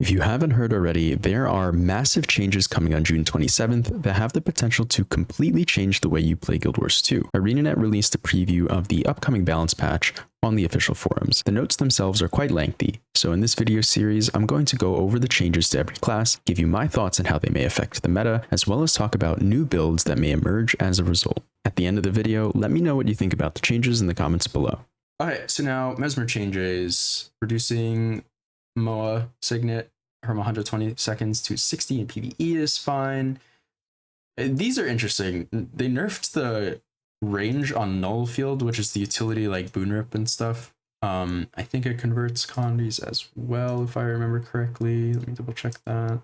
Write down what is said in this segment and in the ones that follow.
If you haven't heard already, there are massive changes coming on June 27th that have the potential to completely change the way you play Guild Wars 2. ArenaNet released a preview of the upcoming balance patch on the official forums. The notes themselves are quite lengthy, so in this video series, I'm going to go over the changes to every class, give you my thoughts on how they may affect the meta, as well as talk about new builds that may emerge as a result. At the end of the video, let me know what you think about the changes in the comments below. Alright, so now Mesmer changes, reducing MOA signet from 120 seconds to 60 in PvE is fine. These are interesting. They nerfed the range on null field, which is the utility like boon rip and stuff. I think it converts condies as well, if I remember correctly. Let me double check that.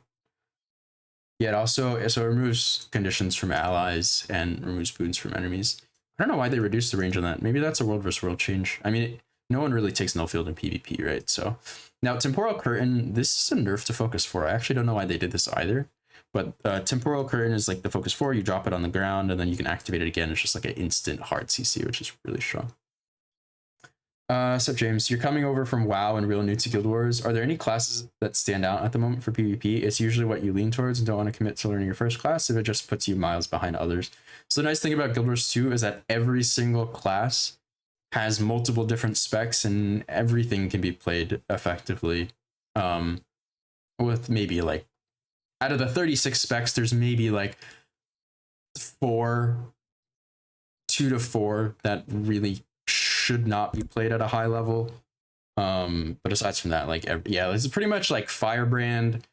Yeah, it also it removes conditions from allies and removes boons from enemies. I don't know why they reduced the range on that. Maybe that's a world versus world change. I mean, no one really takes null field in PvP, right? So now Temporal Curtain, this is a nerf to focus 4. I actually don't know why they did this either. But Temporal Curtain is like the focus 4, you drop it on the ground and then you can activate it again. It's just like an instant hard CC, which is really strong. Sup James, you're coming over from WoW and real new to Guild Wars. Are there any classes that stand out at the moment for PvP? It's usually what you lean towards and don't want to commit to learning your first class if it just puts you miles behind others. So the nice thing about Guild Wars 2 is that every single class has multiple different specs and everything can be played effectively. With maybe like, out of the 36 specs, there's maybe like 2 to 4 that really should not be played at a high level. But aside from that, like, yeah, this is pretty much like Firebrand,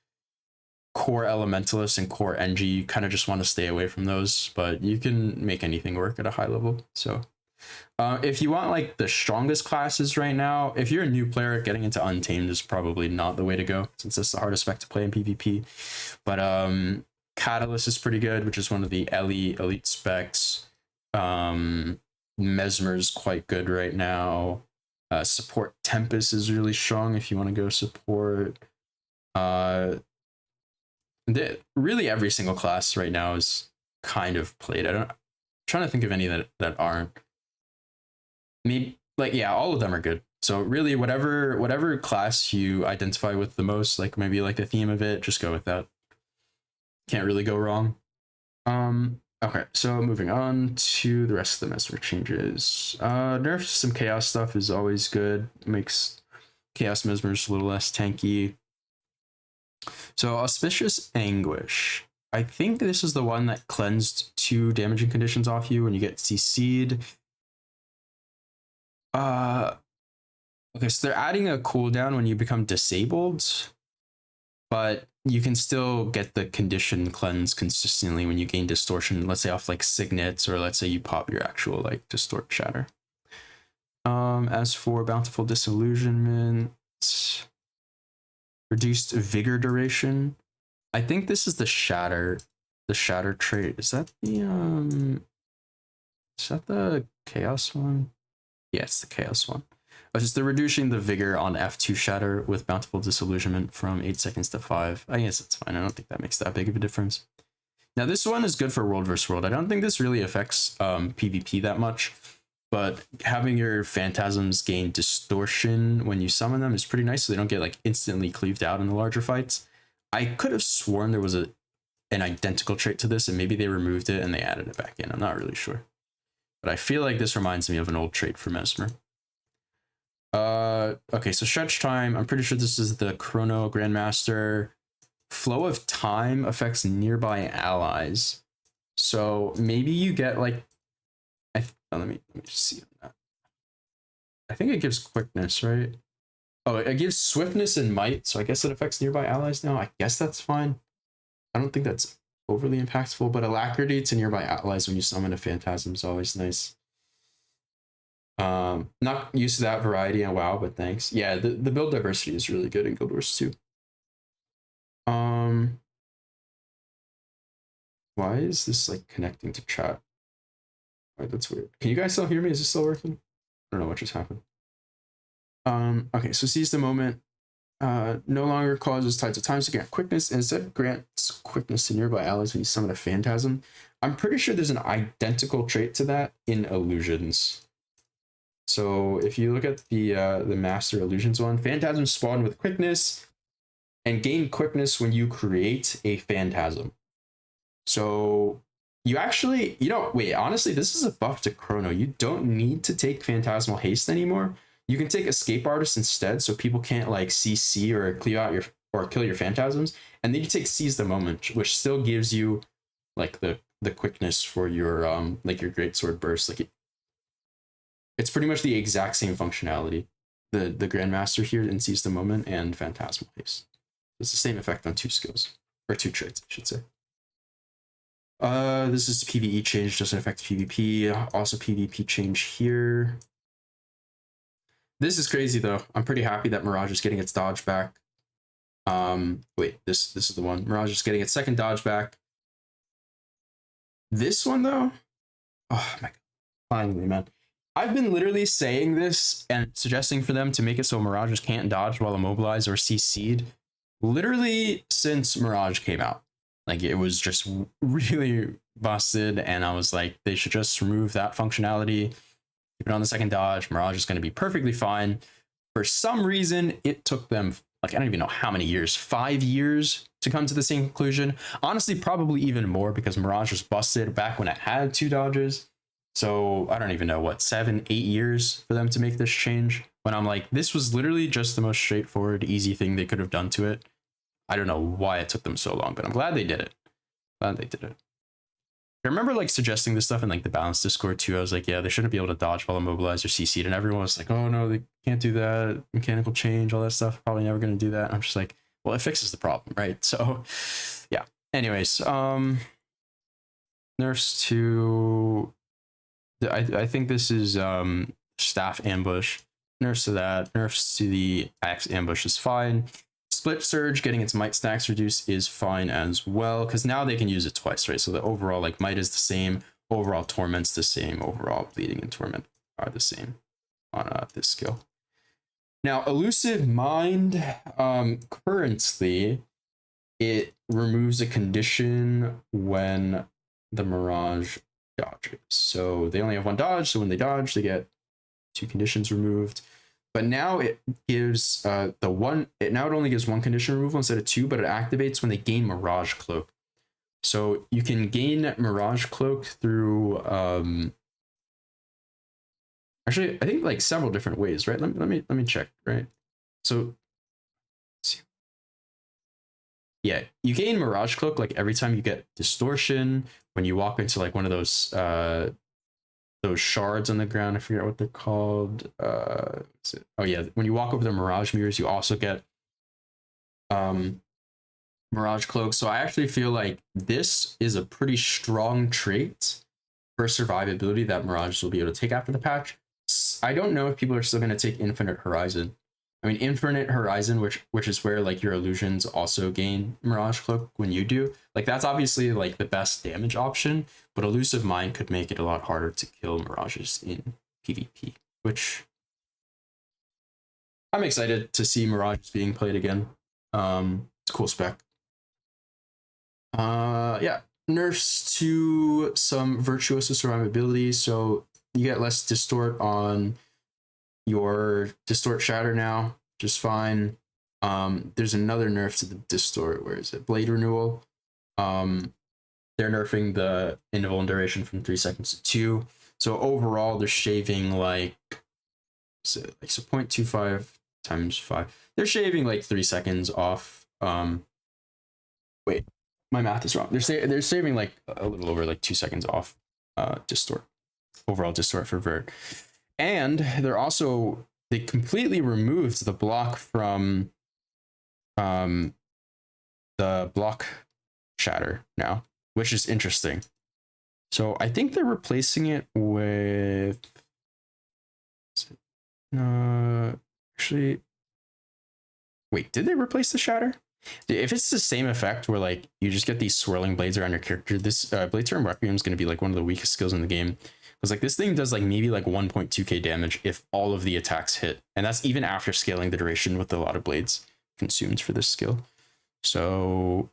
core Elementalist, and core NG. You kind of just want to stay away from those, but you can make anything work at a high level. So if you want like the strongest classes right now, if you're a new player, getting into Untamed is probably not the way to go, since it's the hardest spec to play in PvP. But Catalyst is pretty good, which is one of the elite specs. Mesmer's quite good right now. Support Tempest is really strong if you want to go support. Really every single class right now is kind of played. I'm trying to think of any that aren't. Maybe, like, yeah, all of them are good. So really whatever class you identify with the most, like maybe like the theme of it, just go with that. Can't really go wrong. Okay, so moving on to the rest of the Mesmer changes. Nerf some chaos stuff is always good. Makes chaos Mesmers a little less tanky. So Auspicious Anguish. I think this is the one that cleansed 2 damaging conditions off you when you get CC'd. Okay, so they're adding a cooldown when you become disabled, but you can still get the condition cleanse consistently when you gain distortion, let's say off like signets, or let's say you pop your actual like distort shatter. As for Bountiful Disillusionment, reduced vigor duration. I think this is the shatter trait. Is that the chaos one? Yeah, it's the chaos one. Just they're reducing the vigor on F2 shatter with Bountiful Disillusionment from 8 seconds to 5. I guess it's fine. I don't think that makes that big of a difference. Now this one is good for world versus world. I don't think this really affects PvP that much, but having your phantasms gain distortion when you summon them is pretty nice, so they don't get like instantly cleaved out in the larger fights. I could have sworn there was an identical trait to this, and maybe they removed it and they added it back in. I'm not really sure, but I feel like this reminds me of an old trait for Mesmer. Okay, so stretch time. I'm pretty sure this is the Chrono Grandmaster. Flow of time affects nearby allies. So maybe you get like, let me see that. I think it gives quickness, right? Oh, it gives swiftness and might, so I guess it affects nearby allies now. I guess that's fine. I don't think that's overly impactful, but alacrity to nearby allies when you summon a phantasm is always nice. Not used to that variety in WoW, but thanks. Yeah, the build diversity is really good in Guild Wars 2. Why is this like connecting to chat? Right, that's weird. Can you guys still hear me? Is this still working? I don't know what just happened. Okay, so seize the moment. No longer causes tides of times to grant quickness, and instead grants quickness to nearby allies when you summon a phantasm. I'm pretty sure there's an identical trait to that in Illusions. So if you look at the Master Illusions one, phantasms spawn with quickness. and gain quickness when you create a phantasm. So you actually, wait, honestly, this is a buff to Chrono. You don't need to take Phantasmal Haste anymore. You can take Escape Artist instead, so people can't like CC or clear out your or kill your phantasms. And then you take Seize the Moment, which still gives you like the quickness for your like your Greatsword Burst. Like it's pretty much the exact same functionality. The Grandmaster here in Seize the Moment and Phantasmal Haste. It's the same effect on 2 skills. Or 2 traits, I should say. This is PvE change, doesn't affect PvP. Also PvP change here. This is crazy though. I'm pretty happy that Mirage is getting its dodge back. Wait, this is the one. Mirage is getting its second dodge back. This one though, oh my god, finally, man. I've been literally saying this and suggesting for them to make it so Mirages can't dodge while immobilized or CC'd literally since Mirage came out. Like it was just really busted, and I was like, they should just remove that functionality, keep it on the second dodge. Mirage is going to be perfectly fine. For some reason, it took them like I don't even know how many years, 5 years to come to the same conclusion. Honestly, probably even more because Mirage was busted back when it had 2 dodges. So I don't even know what 7, 8 years for them to make this change. When I'm like, this was literally just the most straightforward, easy thing they could have done to it. I don't know why it took them so long, but I'm glad they did it. Glad they did it. I remember like suggesting this stuff in like the Balance Discord too. I was like, yeah, they shouldn't be able to dodge while immobilized or CC'd, and everyone was like, oh no, they can't do that. Mechanical change, all that stuff. Probably never going to do that. And I'm just like, well, it fixes the problem, right? So, yeah. Anyways, nerfs to, I think this is staff ambush. Nerfs to that. Nerfs to the axe ambush is fine. Split Surge getting its might stacks reduced is fine as well, because now they can use it twice, right? So the overall like might is the same, overall torment's the same, overall bleeding and torment are the same on this skill. Now Elusive Mind, currently it removes a condition when the Mirage dodges. So they only have 1 dodge, so when they dodge, they get 2 conditions removed. But now it gives it only gives 1 condition removal instead of 2, but it activates when they gain Mirage Cloak. So you can gain Mirage Cloak through actually I think like several different ways, right? Let me check, right? So let's see. Yeah, you gain Mirage Cloak like every time you get Distortion, when you walk into like one of those shards on the ground. I forget what they're called. Oh yeah, when you walk over the Mirage Mirrors, you also get Mirage Cloak. So I actually feel like this is a pretty strong trait for survivability that Mirage will be able to take after the patch. I don't know if people are still going to take Infinite Horizon. I mean, Infinite Horizon, which is where like your illusions also gain Mirage Cloak when you do. Like that's obviously like the best damage option, but Elusive Mind could make it a lot harder to kill Mirages in PvP, which I'm excited to see Mirages being played again. It's a cool spec. Yeah, nerfs to some Virtuoso survivability, so you get less distort on your Distort Shatter now, just fine. There's another nerf to the Distort. Where is it? Blade Renewal. They're nerfing the interval duration from 3 seconds to 2. So overall, they're shaving like, so 0.25 times 5. They're shaving like 3 seconds off. Wait, my math is wrong. They're saving like a little over like 2 seconds off Distort. Overall Distort for Vert. And they completely removed the block from the block shatter now, which is interesting. So I think they're replacing it with actually, wait, did they replace the shatter? If it's the same effect where like you just get these swirling blades around your character, this Bladeturn Requiem is going to be like one of the weakest skills in the game. Because like this thing does like maybe like 1.2k damage if all of the attacks hit, and that's even after scaling the duration with a lot of blades consumed for this skill. So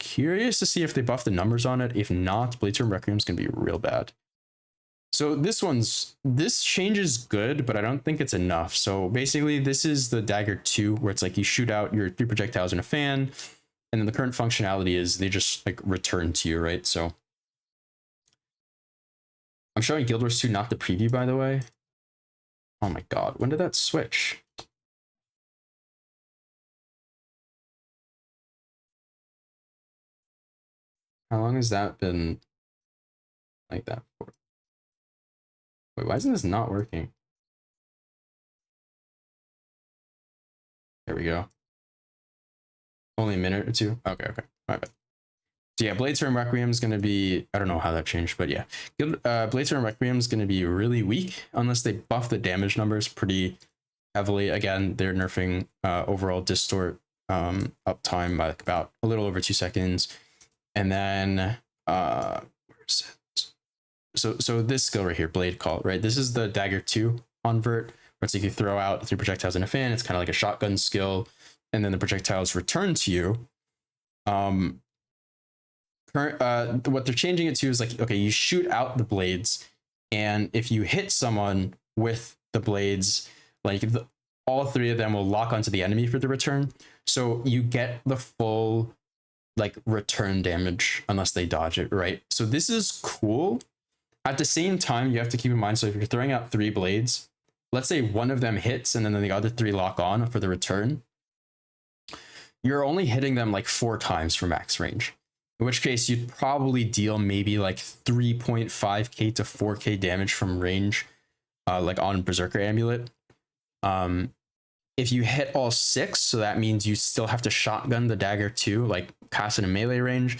curious to see if they buff the numbers on it. If not, Bladeturn Requiem is going to be real bad. So this change is good, but I don't think it's enough. So basically this is the dagger 2, where it's like you shoot out your 3 projectiles in a fan, and then the current functionality is they just like return to you, right? So I'm showing Guild Wars 2, not the preview, by the way. Oh my god, when did that switch? How long has that been like that for? Wait, why isn't this not working? There we go. Only a minute or two? Okay, okay. My bad. So yeah, Bladestorm Requiem is going to be, I don't know how that changed, but yeah. Bladestorm Requiem is going to be really weak unless they buff the damage numbers pretty heavily. Again, they're nerfing overall distort uptime by like about a little over 2 seconds. And then, where's it? So this skill right here, Blade Call, right? This is the Dagger 2 on Vert, where it's like you throw out 3 projectiles in a fan. It's kind of like a shotgun skill, and then the projectiles return to you. What they're changing it to is like, okay, you shoot out the blades, and if you hit someone with the blades, like all 3 of them will lock onto the enemy for the return. So you get the full like return damage unless they dodge it, right? So this is cool. At the same time, you have to keep in mind, so if you're throwing out 3 blades, let's say one of them hits and then the other 3 lock on for the return, you're only hitting them like 4 times for max range. In which case, you'd probably deal maybe like 3.5k to 4k damage from range, like on Berserker Amulet. If you hit all 6, so that means you still have to shotgun the Dagger 2, like cast in a melee range.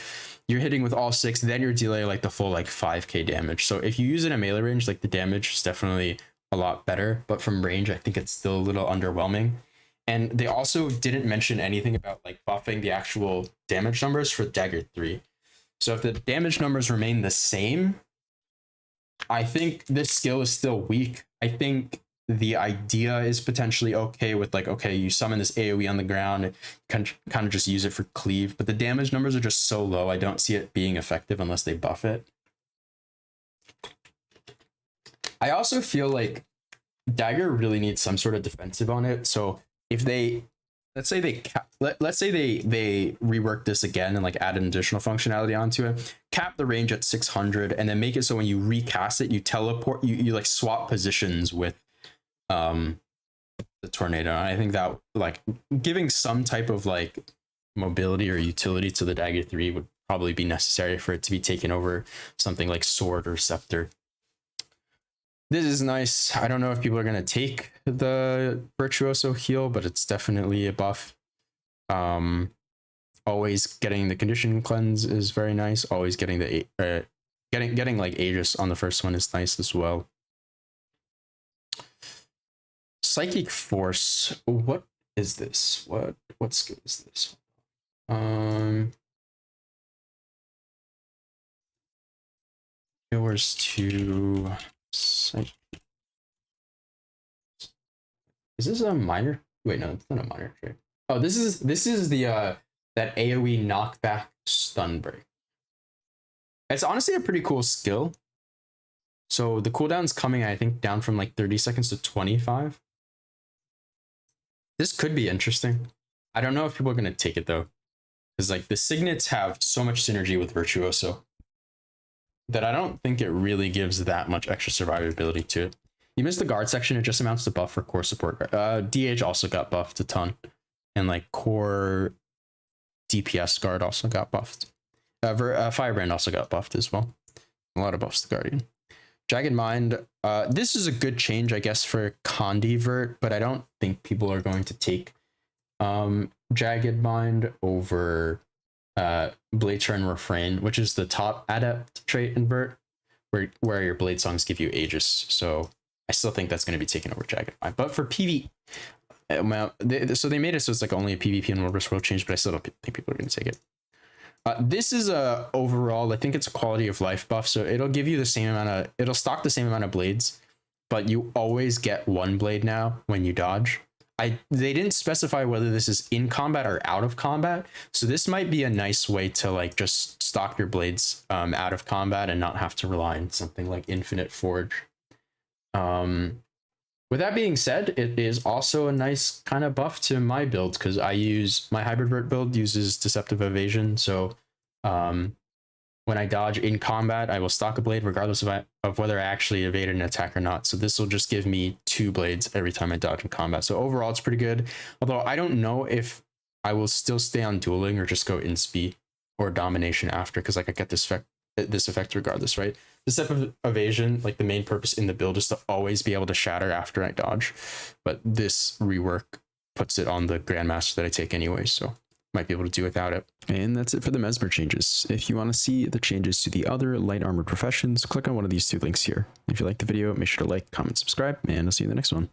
You're hitting with all 6, then you're dealing like the full like 5k damage. So if you use it in a melee range, like the damage is definitely a lot better, but from range, I think it's still a little underwhelming. And they also didn't mention anything about like buffing the actual damage numbers for Dagger 3. So if the damage numbers remain the same, I think this skill is still weak. I think the idea is potentially okay with like, okay, you summon this AoE on the ground and kind of just use it for cleave, but the damage numbers are just so low. I don't see it being effective unless they buff it. I also feel like Dagger really needs some sort of defensive on it. So if they, let's say they rework this again and like add an additional functionality onto it, cap the range at 600, and then make it so when you recast it, you teleport, you like swap positions with the tornado. And I think that like giving some type of like mobility or utility to the Dagger 3 would probably be necessary for it to be taken over something like Sword or Scepter. This is nice. I don't know if people are going to take the Virtuoso heal, but it's definitely a buff. Always getting the condition cleanse is very nice. Always getting the getting like Aegis on the first one is nice as well. Psychic Force. What is this? What skill is this? Yours to Psychic. Is this a minor? Wait, no, it's not a minor trait. Oh, this is the that AoE knockback stun break. It's honestly a pretty cool skill. So the cooldown's coming, I think, down from like 30 seconds to 25. This could be interesting. I don't know if people are gonna take it though, because like the signets have so much synergy with Virtuoso that I don't think it really gives that much extra survivability to it. You missed the guard section. It just amounts to buff for core support. DH also got buffed a ton, and like core DPS guard also got buffed. Firebrand also got buffed as well. A lot of buffs to Guardian. Jagged Mind. This is a good change, I guess, for Condi Vert, but I don't think people are going to take Jagged Mind over Bladestorm Refrain, which is the top adept trait in Vert, where your blade songs give you Aegis. So I still think that's going to be taken over Jagged Mind. But for PvE, so they made it so it's like only a PvP and Warverse World change, but I still don't think people are going to take it. This is a overall, I think it's a quality of life buff, so it'll give you the same amount of, it'll stock the same amount of blades, but you always get 1 blade now when you dodge. they didn't specify whether this is in combat or out of combat, so this might be a nice way to like just stock your blades out of combat and not have to rely on something like Infinite Forge. With that being said, it is also a nice kind of buff to my build, because I use my hybrid vert build uses deceptive evasion, so when I dodge in combat, I will stock a blade regardless of whether I actually evaded an attack or not. So this will just give me 2 blades every time I dodge in combat. So overall, it's pretty good. Although I don't know if I will still stay on dueling or just go inspi or domination after, because like I get this effect regardless, right? Deceptive evasion, like the main purpose in the build is to always be able to shatter after I dodge. But this rework puts it on the Grandmaster that I take anyway, so might be able to do without it. And that's it for the Mesmer changes. If you want to see the changes to the other light armored professions, click on one of these 2 links here. If you liked the video, make sure to like, comment, subscribe, and I'll see you in the next one.